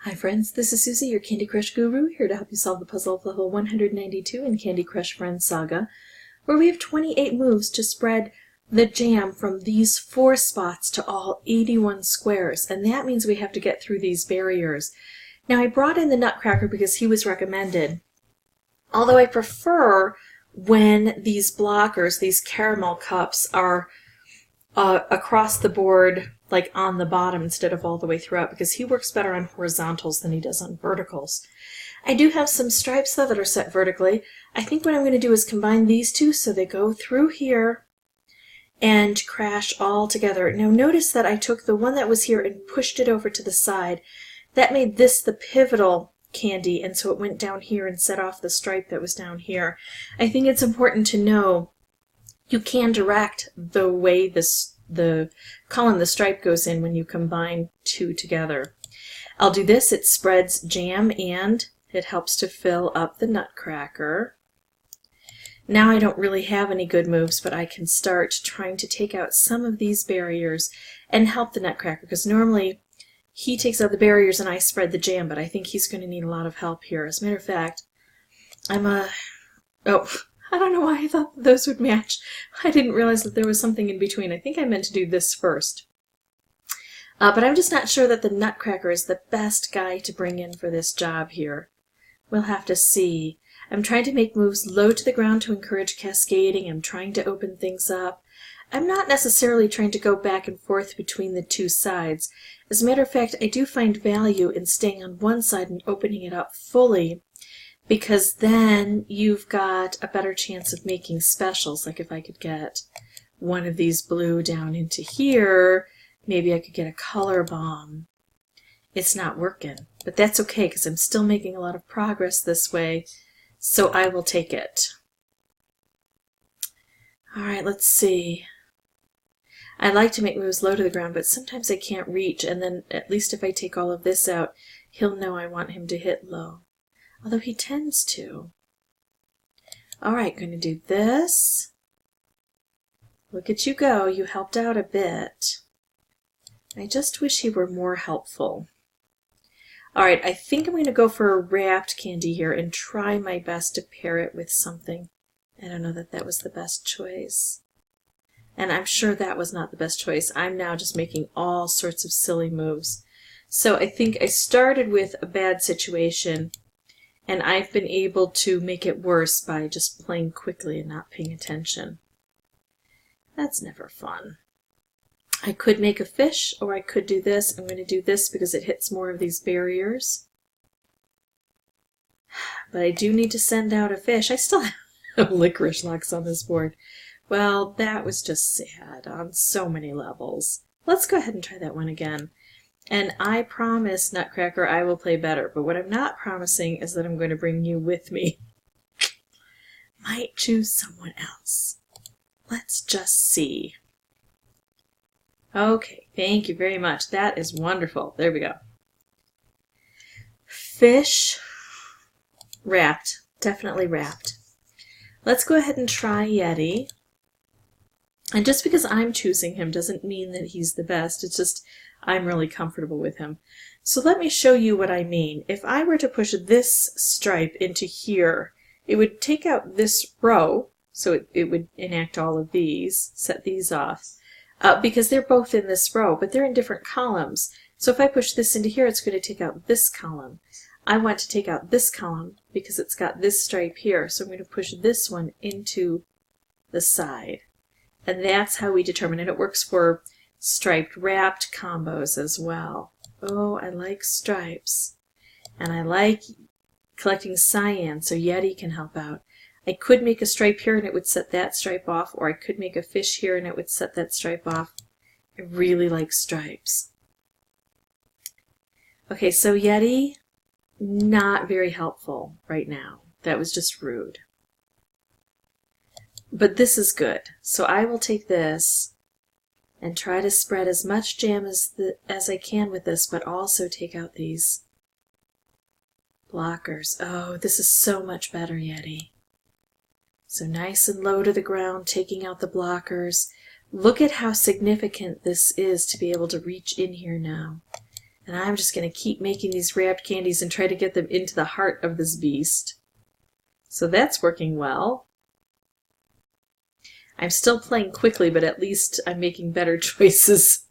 Hi friends, this is Susie, your Candy Crush guru, here to help you solve the puzzle of level 192 in Candy Crush Friends Saga, where we have 28 moves to spread the jam from these 4 spots to all 81 squares, and that means we have to get through these barriers. Now I brought in the Nutcracker because he was recommended, although I prefer when these blockers, these caramel cups, are across the board, like on the bottom instead of all the way throughout, because he works better on horizontals than he does on verticals. I do have some stripes though that are set vertically. I think what I'm going to do is combine these two so they go through here and crash all together. Now notice that I took the one that was here and pushed it over to the side. That made this the pivotal candy, and so it went down here and set off the stripe that was down here. I think it's important to know you can direct the way the column the stripe goes in when you combine two together. I'll do this. It spreads jam and it helps to fill up the Nutcracker. Now I don't really have any good moves, but I can start trying to take out some of these barriers and help the Nutcracker, because normally he takes out the barriers and I spread the jam, but I think he's going to need a lot of help here. As a matter of fact, I don't know why I thought those would match. I didn't realize that there was something in between. I think I meant to do this first. But I'm just not sure that the Nutcracker is the best guy to bring in for this job here. We'll have to see. I'm trying to make moves low to the ground to encourage cascading. I'm trying to open things up. I'm not necessarily trying to go back and forth between the two sides. As a matter of fact, I do find value in staying on one side and opening it up fully, because then you've got a better chance of making specials. Like if I could get one of these blue down into here, maybe I could get a color bomb. It's not working, but that's okay because I'm still making a lot of progress this way, so I will take it. Alright, let's see. I like to make moves low to the ground, but sometimes I can't reach, and then at least if I take all of this out, he'll know I want him to hit low. Although he tends to. Alright, going to do this. Look at you go. You helped out a bit. I just wish he were more helpful. Alright, I think I'm going to go for a wrapped candy here and try my best to pair it with something. I don't know that that was the best choice. And I'm sure that was not the best choice. I'm now just making all sorts of silly moves. So I think I started with a bad situation, and I've been able to make it worse by just playing quickly and not paying attention. That's never fun. I could make a fish, or I could do this. I'm going to do this because it hits more of these barriers. But I do need to send out a fish. I still have licorice locks on this board. Well, that was just sad on so many levels. Let's go ahead and try that one again. And I promise, Nutcracker, I will play better. But what I'm not promising is that I'm going to bring you with me. Might choose someone else. Let's just see. Okay, thank you very much. That is wonderful. There we go. Fish. Wrapped. Definitely wrapped. Let's go ahead and try Yeti. And just because I'm choosing him doesn't mean that he's the best. It's just I'm really comfortable with him. So let me show you what I mean. If I were to push this stripe into here, it would take out this row, so it would enact all of these, set these off, because they're both in this row, but they're in different columns. So if I push this into here, it's going to take out this column. I want to take out this column because it's got this stripe here, so I'm going to push this one into the side. And that's how we determine it. It works for striped wrapped combos as well. Oh, I like stripes. And I like collecting cyan, so Yeti can help out. I could make a stripe here and it would set that stripe off, or I could make a fish here and it would set that stripe off. I really like stripes. Okay, so Yeti, not very helpful right now. That was just rude. But this is good. So I will take this and try to spread as much jam as I can with this, but also take out these blockers. Oh, this is so much better, Yeti. So nice and low to the ground, taking out the blockers. Look at how significant this is to be able to reach in here now. And I'm just going to keep making these wrapped candies and try to get them into the heart of this beast. So that's working well. I'm still playing quickly, but at least I'm making better choices.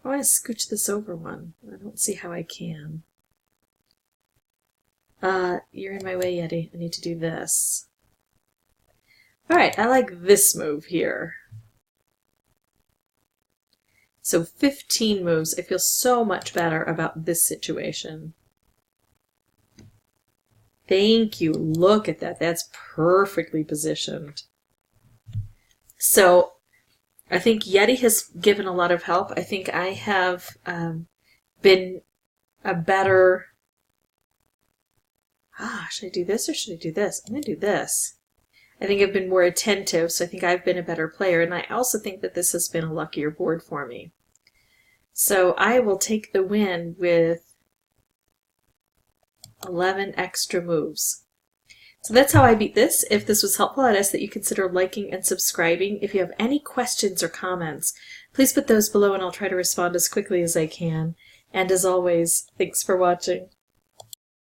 I want to scooch this over one. I don't see how I can. You're in my way, Yeti. I need to do this. Alright, I like this move here. So 15 moves. I feel so much better about this situation. Thank you. Look at that. That's perfectly positioned. So I think Yeti has given a lot of help. I think I have been a better... should I do this or should I do this? I'm going to do this. I think I've been more attentive, so I think I've been a better player, and I also think that this has been a luckier board for me. So I will take the win with 11 extra moves. So that's how I beat this. If this was helpful, I'd ask that you consider liking and subscribing. If you have any questions or comments, please put those below and I'll try to respond as quickly as I can. And as always, thanks for watching.